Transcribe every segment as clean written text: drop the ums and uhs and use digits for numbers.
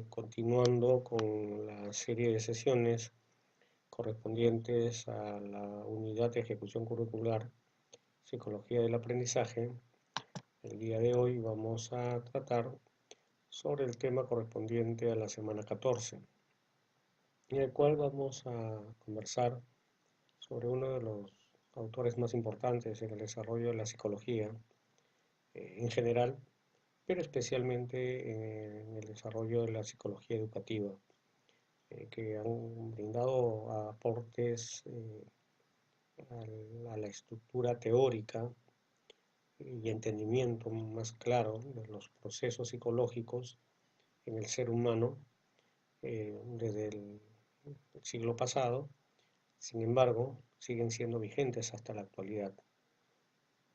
Continuando con la serie de sesiones correspondientes a la unidad de ejecución curricular Psicología del Aprendizaje, el día de hoy vamos a tratar sobre el tema correspondiente a la semana 14, en el cual vamos a conversar sobre uno de los autores más importantes en el desarrollo de la psicología en general, pero especialmente en el desarrollo de la psicología educativa, que han brindado aportes a la estructura teórica y entendimiento más claro de los procesos psicológicos en el ser humano desde el siglo pasado. Sin embargo, siguen siendo vigentes hasta la actualidad.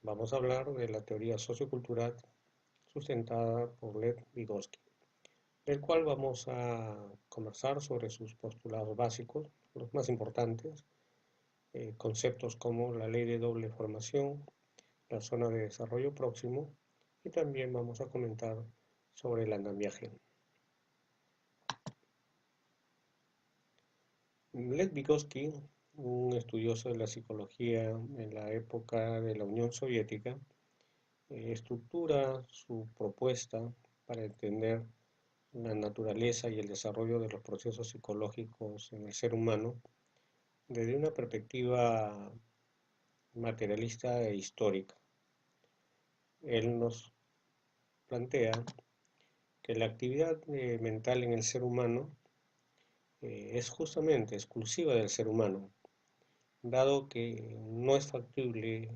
Vamos a hablar de la teoría sociocultural sustentada por Lev Vygotsky, del cual vamos a conversar sobre sus postulados básicos, los más importantes, conceptos como la ley de doble formación, la zona de desarrollo próximo, y también vamos a comentar sobre el andamiaje. Lev Vygotsky, un estudioso de la psicología en la época de la Unión Soviética, estructura su propuesta para entender la naturaleza y el desarrollo de los procesos psicológicos en el ser humano desde una perspectiva materialista e histórica. Él nos plantea que la actividad mental en el ser humano es justamente exclusiva del ser humano, dado que no es factible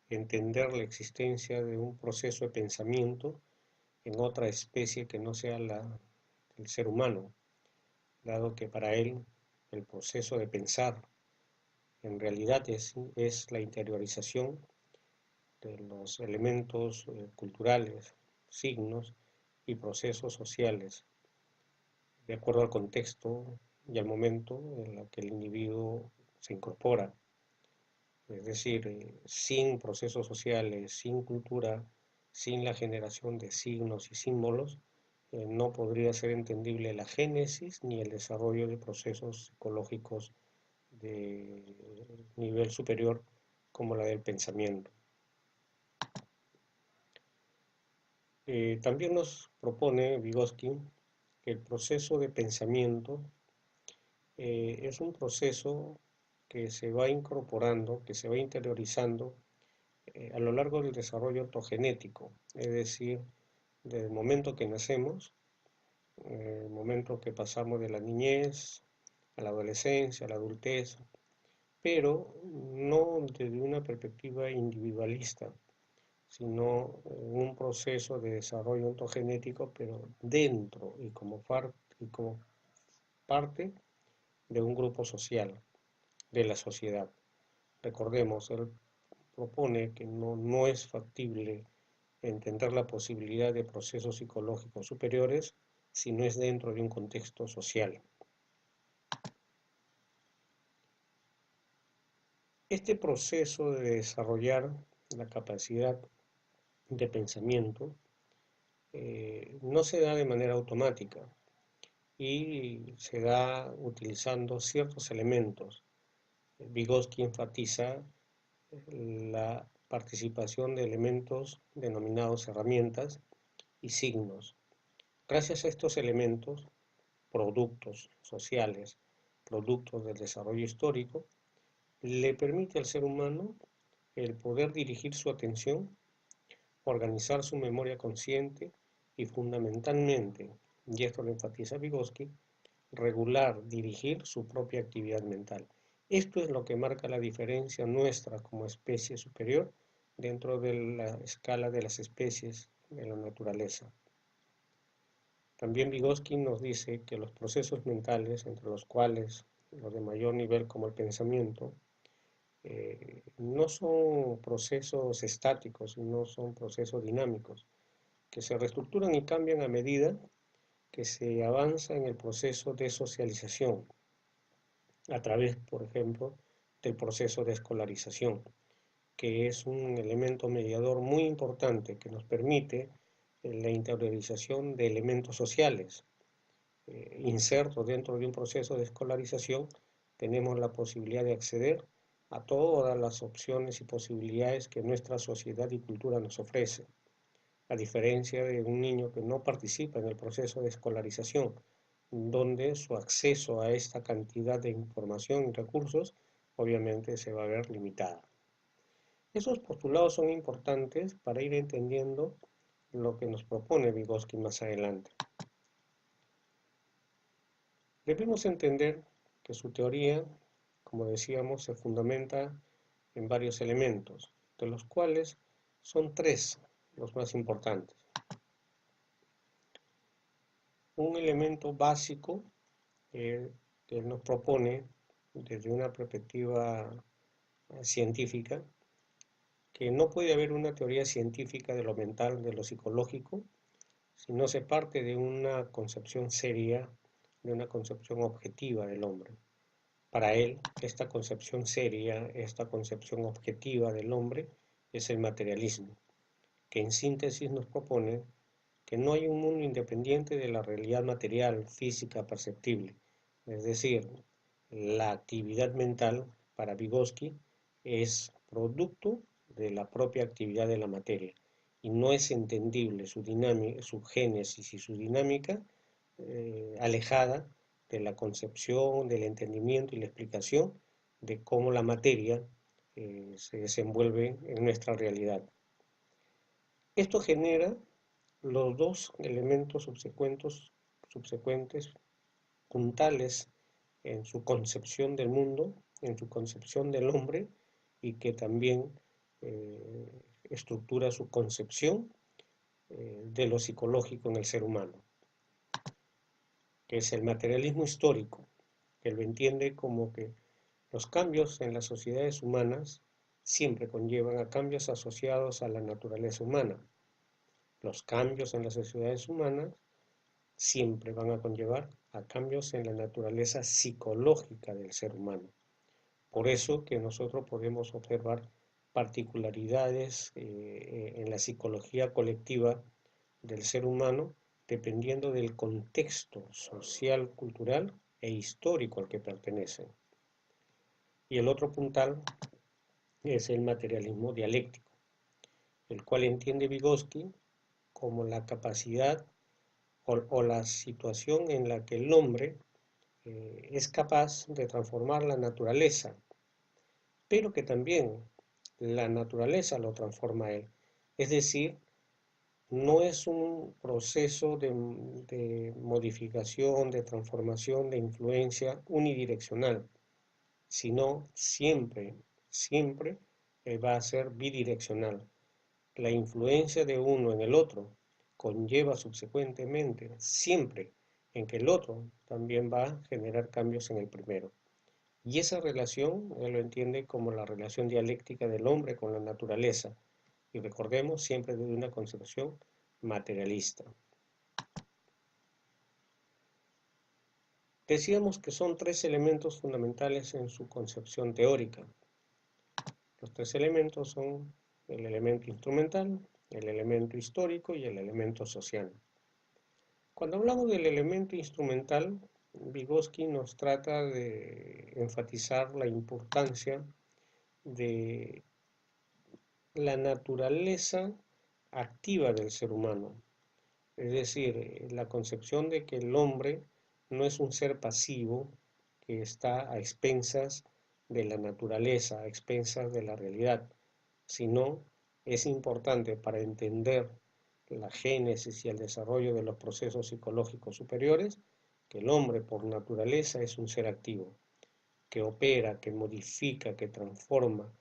entender la existencia de un proceso de pensamiento en otra especie que no sea el ser humano, dado que para él el proceso de pensar en realidad es la interiorización de los elementos culturales, signos y procesos sociales, de acuerdo al contexto y al momento en el que el individuo se incorpora. Es decir, sin procesos sociales, sin cultura, sin la generación de signos y símbolos, no podría ser entendible la génesis ni el desarrollo de procesos psicológicos de nivel superior como la del pensamiento. También nos propone Vygotsky que el proceso de pensamiento es un proceso que se va incorporando, que se va interiorizando a lo largo del desarrollo ortogenético, es decir, desde el momento que nacemos, el momento que pasamos de la niñez a la adolescencia, a la adultez, pero no desde una perspectiva individualista, sino un proceso de desarrollo ontogenético, pero dentro y como parte de un grupo social, de la sociedad. Recordemos, él propone que no es factible entender la posibilidad de procesos psicológicos superiores si no es dentro de un contexto social. Este proceso de desarrollar la capacidad de pensamiento no se da de manera automática y se da utilizando ciertos elementos. Vygotsky enfatiza la participación de elementos denominados herramientas y signos. Gracias a estos elementos, productos sociales, productos del desarrollo histórico, le permite al ser humano el poder dirigir su atención, organizar su memoria consciente y fundamentalmente, y esto lo enfatiza Vygotsky, regular, dirigir su propia actividad mental. Esto es lo que marca la diferencia nuestra como especie superior dentro de la escala de las especies de la naturaleza. También Vygotsky nos dice que los procesos mentales, entre los cuales los de mayor nivel como el pensamiento, no son procesos estáticos, no son procesos dinámicos, que se reestructuran y cambian a medida que se avanza en el proceso de socialización, a través, por ejemplo, del proceso de escolarización, que es un elemento mediador muy importante que nos permite la interiorización de elementos sociales. Insertos dentro de un proceso de escolarización, tenemos la posibilidad de acceder a todas las opciones y posibilidades que nuestra sociedad y cultura nos ofrece, a diferencia de un niño que no participa en el proceso de escolarización, donde su acceso a esta cantidad de información y recursos obviamente se va a ver limitada. Esos postulados son importantes para ir entendiendo lo que nos propone Vygotsky más adelante. Debemos entender que su teoría, como decíamos, se fundamenta en varios elementos, de los cuales son tres los más importantes. Un elemento básico que nos propone desde una perspectiva científica, que no puede haber una teoría científica de lo mental, de lo psicológico, si no se parte de una concepción seria, de una concepción objetiva del hombre. Para él, esta concepción seria, esta concepción objetiva del hombre es el materialismo, que en síntesis nos propone que no hay un mundo independiente de la realidad material, física, perceptible. Es decir, la actividad mental para Vygotsky es producto de la propia actividad de la materia y no es entendible su dinámica, su génesis y su dinámica alejada de la concepción, del entendimiento y la explicación de cómo la materia se desenvuelve en nuestra realidad. Esto genera los dos elementos subsecuentes puntales en su concepción del mundo, en su concepción del hombre, y que también estructura su concepción de lo psicológico en el ser humano, que es el materialismo histórico, que lo entiende como que los cambios en las sociedades humanas siempre conllevan a cambios asociados a la naturaleza humana. Los cambios en las sociedades humanas siempre van a conllevar a cambios en la naturaleza psicológica del ser humano. Por eso que nosotros podemos observar particularidades en la psicología colectiva del ser humano dependiendo del contexto social, cultural e histórico al que pertenecen. Y el otro puntal es el materialismo dialéctico, el cual entiende Vygotsky como la capacidad o la situación en la que el hombre es capaz de transformar la naturaleza, pero que también la naturaleza lo transforma a él. Es decir, no es un proceso de modificación, de transformación, de influencia unidireccional, sino siempre va a ser bidireccional. La influencia de uno en el otro conlleva subsecuentemente siempre en que el otro también va a generar cambios en el primero. Y esa relación él lo entiende como la relación dialéctica del hombre con la naturaleza. Y recordemos siempre desde una concepción materialista. Decíamos que son tres elementos fundamentales en su concepción teórica. Los tres elementos son el elemento instrumental, el elemento histórico y el elemento social. Cuando hablamos del elemento instrumental, Vygotsky nos trata de enfatizar la importancia de la naturaleza activa del ser humano, es decir, la concepción de que el hombre no es un ser pasivo que está a expensas de la naturaleza, a expensas de la realidad, sino es importante para entender la génesis y el desarrollo de los procesos psicológicos superiores, que el hombre por naturaleza es un ser activo, que opera, que modifica, que transforma,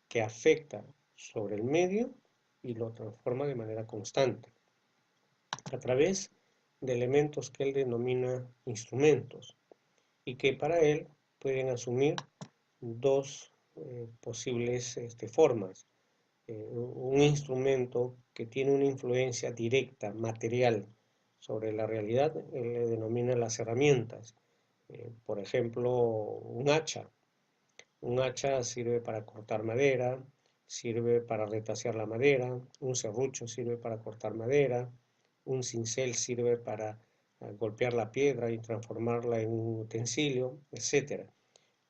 que afecta sobre el medio y lo transforma de manera constante, a través de elementos que él denomina instrumentos y que para él pueden asumir dos posibles formas. Un instrumento que tiene una influencia directa, material, sobre la realidad, él le denomina las herramientas. Por ejemplo, un hacha. Un hacha sirve para cortar madera, sirve para retasear la madera, un serrucho sirve para cortar madera, un cincel sirve para golpear la piedra y transformarla en un utensilio, etc.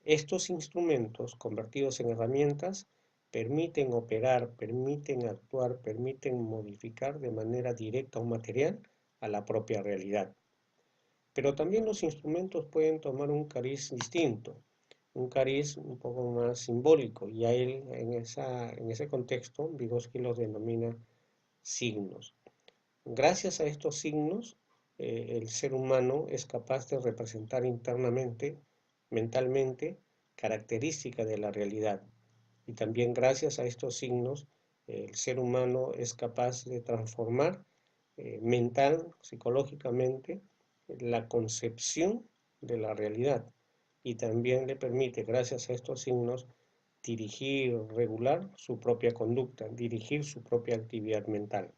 Estos instrumentos convertidos en herramientas permiten operar, permiten actuar, permiten modificar de manera directa un material a la propia realidad. Pero también los instrumentos pueden tomar un cariz distinto, un cariz un poco más simbólico, y a él en ese contexto Vygotsky los denomina signos. Gracias a estos signos, el ser humano es capaz de representar internamente, mentalmente, características de la realidad. Y también gracias a estos signos, el ser humano es capaz de transformar mental, psicológicamente, la concepción de la realidad. Y también le permite, gracias a estos signos, dirigir, regular su propia conducta, dirigir su propia actividad mental.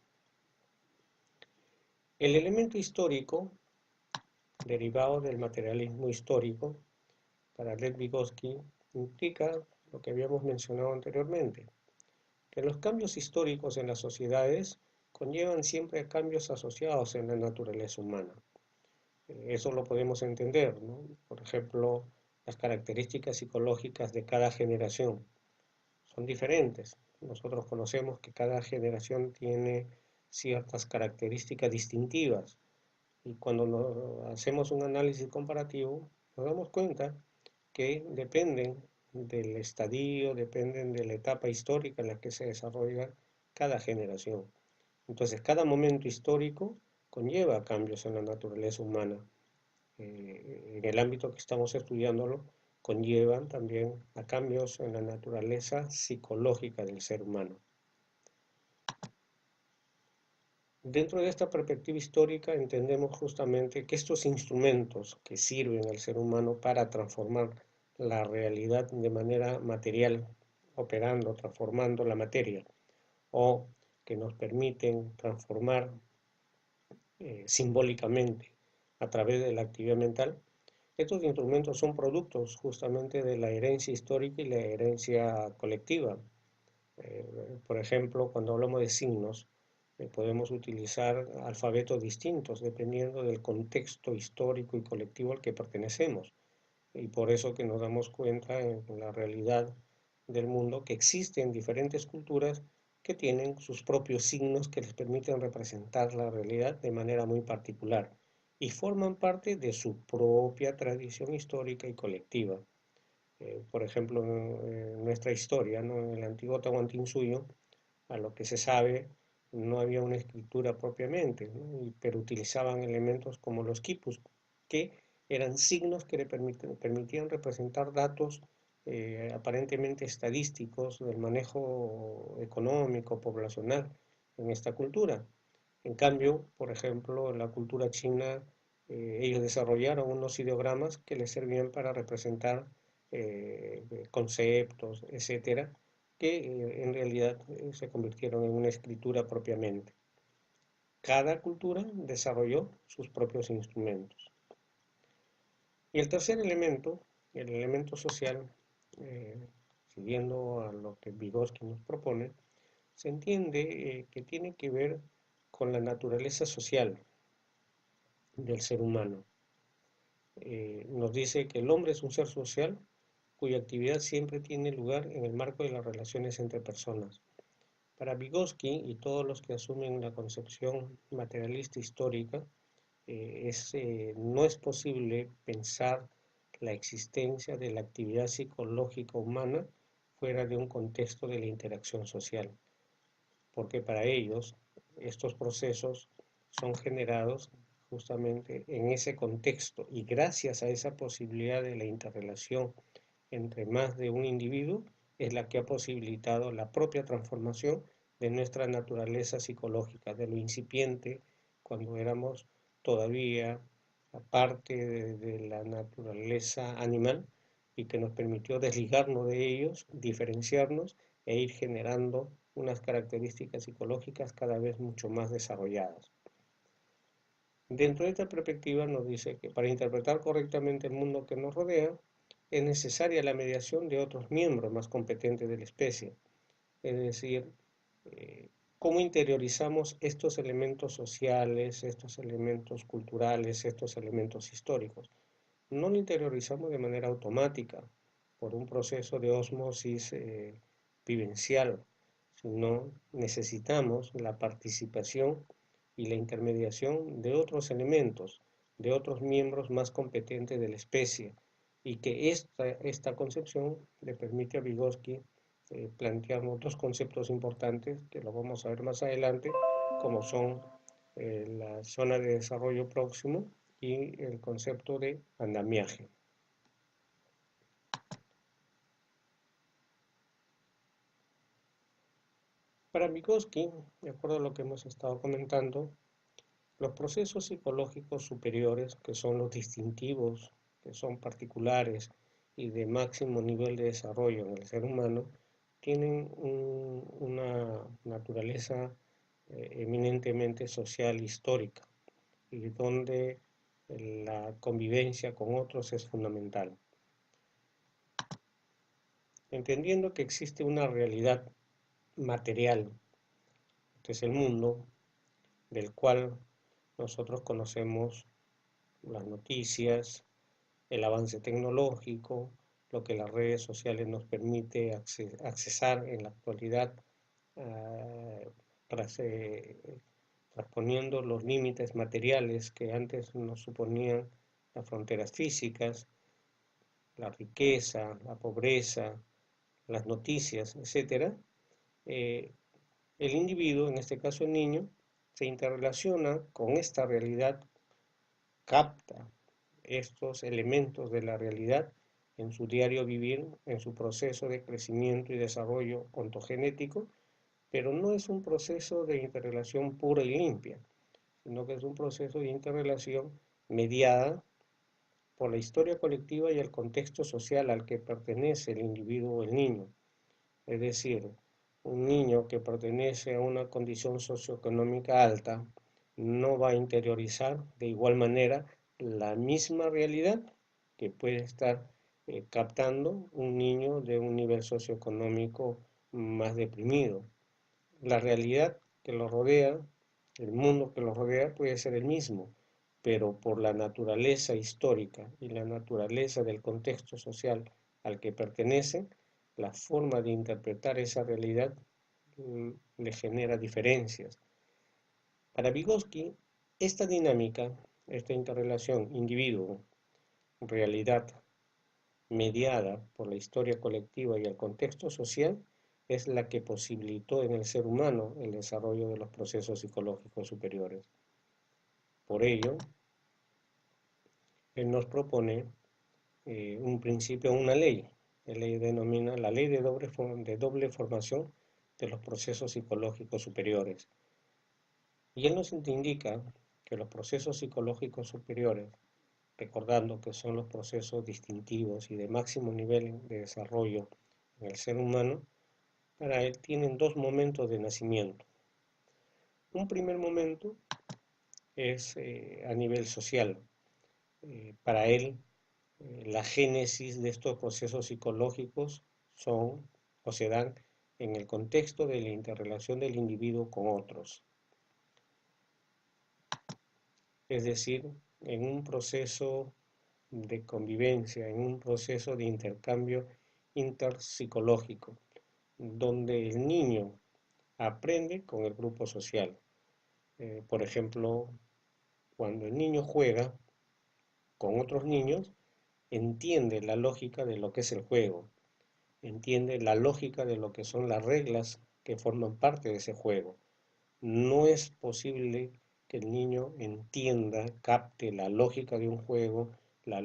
El elemento histórico, derivado del materialismo histórico, para Lev Vygotsky, implica lo que habíamos mencionado anteriormente, que los cambios históricos en las sociedades conllevan siempre cambios asociados en la naturaleza humana. Eso lo podemos entender, ¿no? Por ejemplo, las características psicológicas de cada generación son diferentes. Nosotros conocemos que cada generación tiene ciertas características distintivas y cuando hacemos un análisis comparativo nos damos cuenta que dependen del estadio, dependen de la etapa histórica en la que se desarrolla cada generación. Entonces, cada momento histórico conlleva cambios en la naturaleza humana. En el ámbito que estamos estudiándolo, conllevan también a cambios en la naturaleza psicológica del ser humano. Dentro de esta perspectiva histórica entendemos justamente que estos instrumentos que sirven al ser humano para transformar la realidad de manera material, operando, transformando la materia, o que nos permiten transformar simbólicamente a través de la actividad mental, estos instrumentos son productos justamente de la herencia histórica y la herencia colectiva. Por ejemplo, cuando hablamos de signos, podemos utilizar alfabetos distintos dependiendo del contexto histórico y colectivo al que pertenecemos. Y por eso que nos damos cuenta en la realidad del mundo que existen diferentes culturas que tienen sus propios signos que les permiten representar la realidad de manera muy particular y forman parte de su propia tradición histórica y colectiva. Por ejemplo, en nuestra historia, ¿no? En el antiguo Tahuantinsuyo, a lo que se sabe, no había una escritura propiamente, ¿no? Pero utilizaban elementos como los quipus, que eran signos que le permitían representar datos aparentemente estadísticos del manejo económico, poblacional en esta cultura. En cambio, por ejemplo, en la cultura china, ellos desarrollaron unos ideogramas que les servían para representar conceptos, etcétera, que en realidad se convirtieron en una escritura propiamente. Cada cultura desarrolló sus propios instrumentos. Y el tercer elemento, el elemento social, siguiendo a lo que Vygotsky nos propone, se entiende que tiene que ver con la naturaleza social del ser humano. Nos dice que el hombre es un ser social cuya actividad siempre tiene lugar en el marco de las relaciones entre personas. Para Vygotsky y todos los que asumen la concepción materialista histórica, no es posible pensar la existencia de la actividad psicológica humana fuera de un contexto de la interacción social, porque para ellos estos procesos son generados justamente en ese contexto y gracias a esa posibilidad de la interrelación entre más de un individuo es la que ha posibilitado la propia transformación de nuestra naturaleza psicológica, de lo incipiente cuando éramos todavía parte de la naturaleza animal y que nos permitió desligarnos de ellos, diferenciarnos e ir generando unas características psicológicas cada vez mucho más desarrolladas. Dentro de esta perspectiva nos dice que para interpretar correctamente el mundo que nos rodea, es necesaria la mediación de otros miembros más competentes de la especie, es decir, ¿Cómo interiorizamos estos elementos sociales, estos elementos culturales, estos elementos históricos? No lo interiorizamos de manera automática por un proceso de ósmosis vivencial, sino necesitamos la participación y la intermediación de otros elementos, de otros miembros más competentes de la especie, y que esta concepción le permite a Vygotsky plantear otros conceptos importantes que lo vamos a ver más adelante, como son la zona de desarrollo próximo y el concepto de andamiaje. Para Vygotsky, de acuerdo a lo que hemos estado comentando, los procesos psicológicos superiores, que son los distintivos, que son particulares y de máximo nivel de desarrollo en el ser humano, tienen una naturaleza eminentemente social histórica y donde la convivencia con otros es fundamental. Entendiendo que existe una realidad material, que es el mundo, del cual nosotros conocemos las noticias, el avance tecnológico, lo que las redes sociales nos permite accesar en la actualidad, uh, transponiendo los límites materiales que antes nos suponían las fronteras físicas, la riqueza, la pobreza, las noticias, etc. El individuo, en este caso el niño, se interrelaciona con esta realidad, capta estos elementos de la realidad en su diario vivir, en su proceso de crecimiento y desarrollo ontogenético, pero no es un proceso de interrelación pura y limpia, sino que es un proceso de interrelación mediada por la historia colectiva y el contexto social al que pertenece el individuo o el niño. Es decir, un niño que pertenece a una condición socioeconómica alta no va a interiorizar de igual manera la misma realidad que puede estar captando un niño de un nivel socioeconómico más deprimido. La realidad que lo rodea, el mundo que lo rodea puede ser el mismo, pero por la naturaleza histórica y la naturaleza del contexto social al que pertenece, la forma de interpretar esa realidad le genera diferencias. Para Vygotsky, esta dinámica, esta interrelación individuo-realidad mediada por la historia colectiva y el contexto social es la que posibilitó en el ser humano el desarrollo de los procesos psicológicos superiores. Por ello, él nos propone un principio, una ley. Él le denomina la ley de doble formación de los procesos psicológicos superiores. Y él nos indica que los procesos psicológicos superiores, recordando que son los procesos distintivos y de máximo nivel de desarrollo en el ser humano, para él tienen dos momentos de nacimiento. Un primer momento es a nivel social. Para él, la génesis de estos procesos psicológicos son o se dan en el contexto de la interrelación del individuo con otros. Es decir, en un proceso de convivencia, en un proceso de intercambio interpsicológico, donde el niño aprende con el grupo social. Por ejemplo, cuando el niño juega con otros niños, entiende la lógica de lo que es el juego, entiende la lógica de lo que son las reglas que forman parte de ese juego. No es posible que el niño entienda, capte la lógica de un juego, la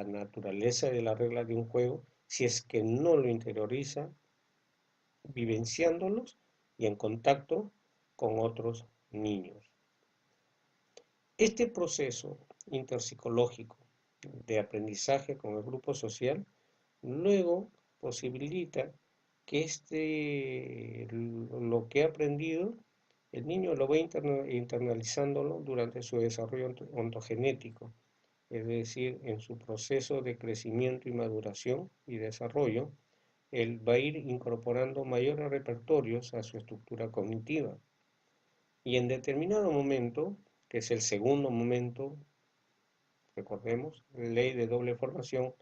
naturaleza de las reglas de un juego, si es que no lo interioriza vivenciándolos y en contacto con otros niños. Este proceso interpsicológico de aprendizaje con el grupo social luego posibilita que lo que ha aprendido, el niño lo va internalizándolo durante su desarrollo ontogenético, es decir, en su proceso de crecimiento y maduración y desarrollo, él va a ir incorporando mayores repertorios a su estructura cognitiva. Y en determinado momento, que es el segundo momento, recordemos, ley de doble formación,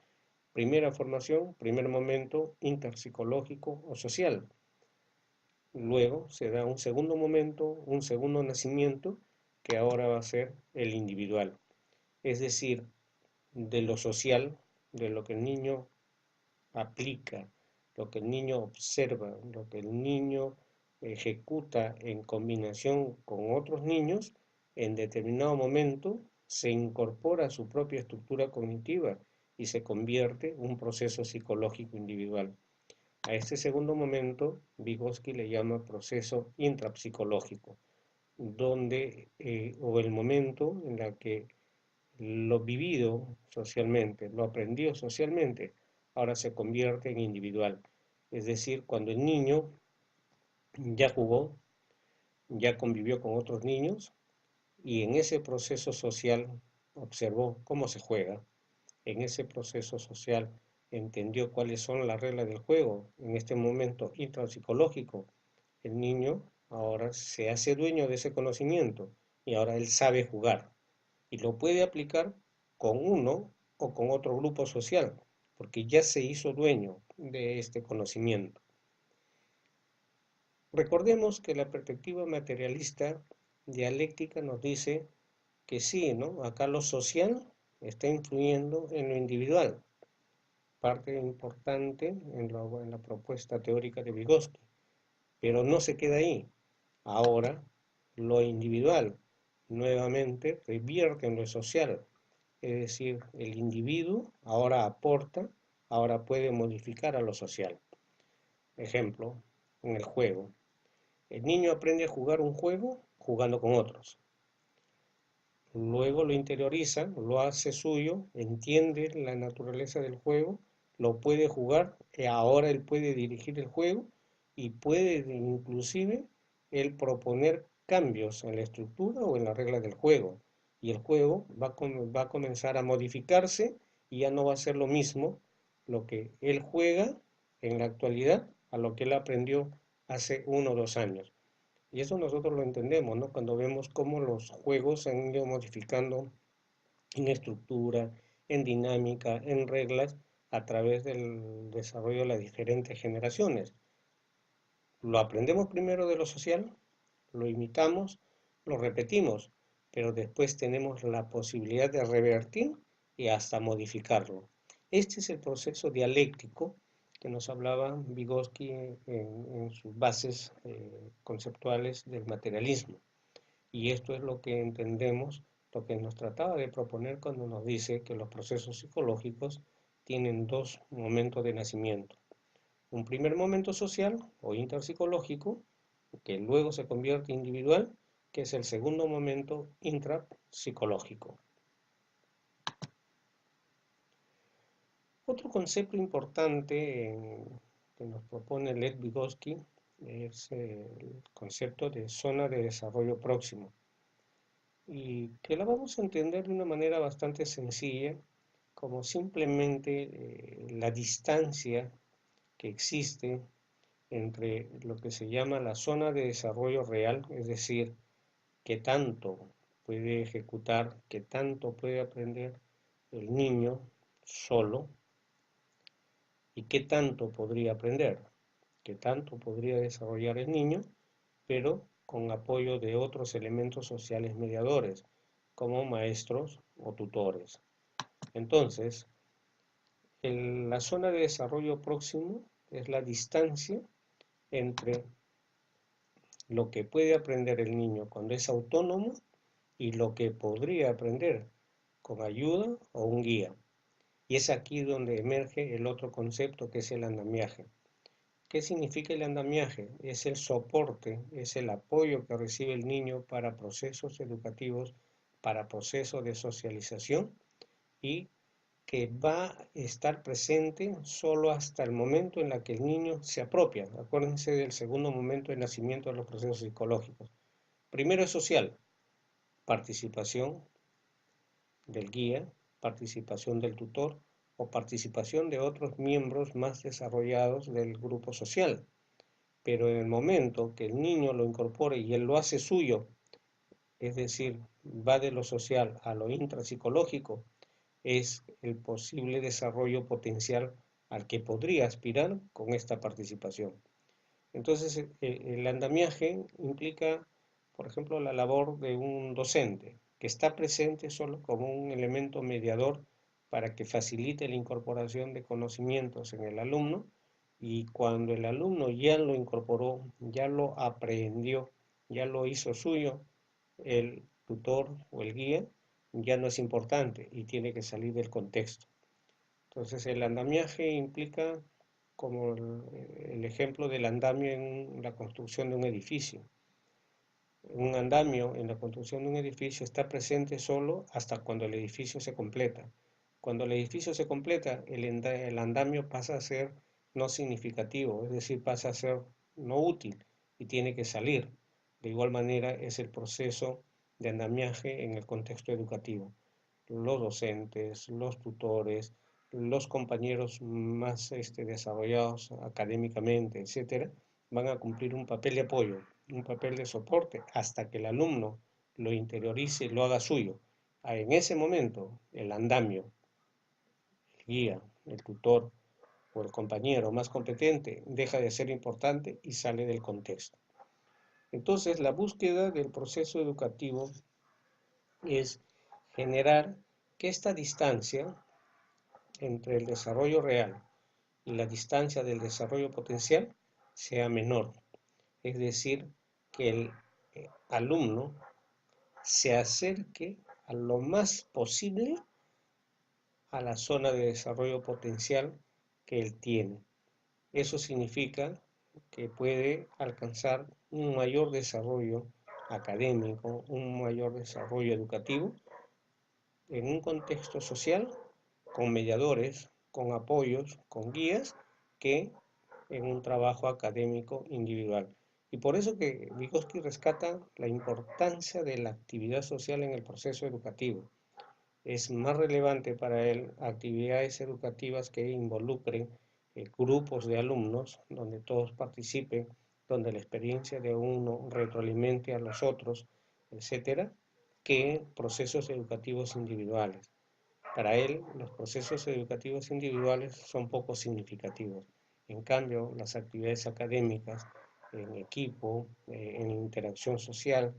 primer momento interpsicológico o social. Luego se da un segundo momento, un segundo nacimiento, que ahora va a ser el individual. Es decir, de lo social, de lo que el niño aplica, lo que el niño observa, lo que el niño ejecuta en combinación con otros niños, en determinado momento se incorpora a su propia estructura cognitiva y se convierte en un proceso psicológico individual. A este segundo momento, Vygotsky le llama proceso intrapsicológico, donde, o el momento en el que lo vivido socialmente, lo aprendido socialmente, ahora se convierte en individual. Es decir, cuando el niño ya jugó, ya convivió con otros niños y en ese proceso social observó cómo se juega, en ese proceso social entendió cuáles son las reglas del juego. En este momento intrapsicológico, el niño ahora se hace dueño de ese conocimiento y ahora él sabe jugar y lo puede aplicar con uno o con otro grupo social, porque ya se hizo dueño de este conocimiento. Recordemos que la perspectiva materialista dialéctica nos dice que sí, ¿no? Acá lo social está influyendo en lo individual, parte importante en la propuesta teórica de Vygotsky, pero no se queda ahí. Ahora, lo individual nuevamente revierte en lo social, es decir, el individuo ahora aporta, ahora puede modificar a lo social. Ejemplo, en el juego. El niño aprende a jugar un juego jugando con otros. Luego lo interioriza, lo hace suyo, entiende la naturaleza del juego, lo puede jugar, y ahora él puede dirigir el juego y puede inclusive él proponer cambios en la estructura o en la regla del juego. Y el juego va a comenzar a modificarse y ya no va a ser lo mismo lo que él juega en la actualidad a lo que él aprendió hace 1 o 2 años. Y eso nosotros lo entendemos, ¿no? Cuando vemos cómo los juegos se han ido modificando en estructura, en dinámica, en reglas, a través del desarrollo de las diferentes generaciones. Lo aprendemos primero de lo social, lo imitamos, lo repetimos, pero después tenemos la posibilidad de revertir y hasta modificarlo. Este es el proceso dialéctico que nos hablaba Vygotsky en sus bases conceptuales del materialismo. Y esto es lo que entendemos, lo que nos trataba de proponer cuando nos dice que los procesos psicológicos tienen dos momentos de nacimiento. Un primer momento social o interpsicológico, que luego se convierte en individual, que es el segundo momento intrapsicológico. Otro concepto importante que nos propone Lev Vygotsky es el concepto de zona de desarrollo próximo, y que la vamos a entender de una manera bastante sencilla, como simplemente la distancia que existe entre lo que se llama la zona de desarrollo real, es decir, qué tanto puede ejecutar, qué tanto puede aprender el niño solo y qué tanto podría aprender, qué tanto podría desarrollar el niño, pero con apoyo de otros elementos sociales mediadores, como maestros o tutores. Entonces, la zona de desarrollo próximo es la distancia entre lo que puede aprender el niño cuando es autónomo y lo que podría aprender con ayuda o un guía. Y es aquí donde emerge el otro concepto, que es el andamiaje. ¿Qué significa el andamiaje? Es el soporte, es el apoyo que recibe el niño para procesos educativos, para procesos de socialización, y que va a estar presente solo hasta el momento en el que el niño se apropia. Acuérdense del segundo momento de nacimiento de los procesos psicológicos. Primero es social, participación del guía, participación del tutor o participación de otros miembros más desarrollados del grupo social. pero en el momento que el niño lo incorpore y él lo hace suyo, es decir, va de lo social a lo intrapsicológico, es el posible desarrollo potencial al que podría aspirar con esta participación. Entonces, el andamiaje implica, por ejemplo, la labor de un docente, que está presente solo como un elemento mediador para que facilite la incorporación de conocimientos en el alumno, y cuando el alumno ya lo incorporó, ya lo aprendió, ya lo hizo suyo, el tutor o el guía ya no es importante y tiene que salir del contexto. Entonces el andamiaje implica como el ejemplo del andamio en la construcción de un edificio. Un andamio en la construcción de un edificio está presente solo hasta cuando el edificio se completa. Cuando el edificio se completa, el andamio pasa a ser no significativo, es decir, pasa a ser no útil y tiene que salir. De igual manera es el proceso de andamiaje en el contexto educativo. Los docentes, los tutores, los compañeros más desarrollados académicamente, etcétera, van a cumplir un papel de apoyo, un papel de soporte, hasta que el alumno lo interiorice y lo haga suyo. En ese momento, el andamio, el guía, el tutor o el compañero más competente deja de ser importante y sale del contexto. Entonces, la búsqueda del proceso educativo es generar que esta distancia entre el desarrollo real y la distancia del desarrollo potencial sea menor. Es decir, que el alumno se acerque a lo más posible a la zona de desarrollo potencial que él tiene. Eso significa que puede alcanzar un mayor desarrollo académico, un mayor desarrollo educativo en un contexto social, con mediadores, con apoyos, con guías, que en un trabajo académico individual. Y por eso que Vygotsky rescata la importancia de la actividad social en el proceso educativo. Es más relevante para él actividades educativas que involucren grupos de alumnos, donde todos participen, donde la experiencia de uno retroalimente a los otros, etcétera, que procesos educativos individuales. Para él, los procesos educativos individuales son poco significativos. En cambio, las actividades académicas en equipo, en interacción social,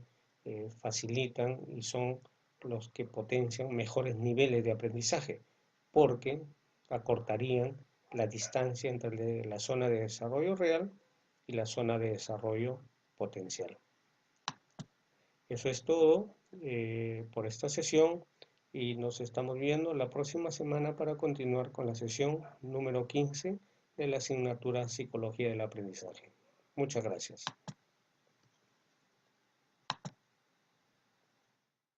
facilitan y son los que potencian mejores niveles de aprendizaje, porque acortarían la distancia entre la zona de desarrollo real y la zona de desarrollo potencial. Eso es todo por esta sesión y nos estamos viendo la próxima semana para continuar con la sesión número 15 de la asignatura Psicología del Aprendizaje. Muchas gracias.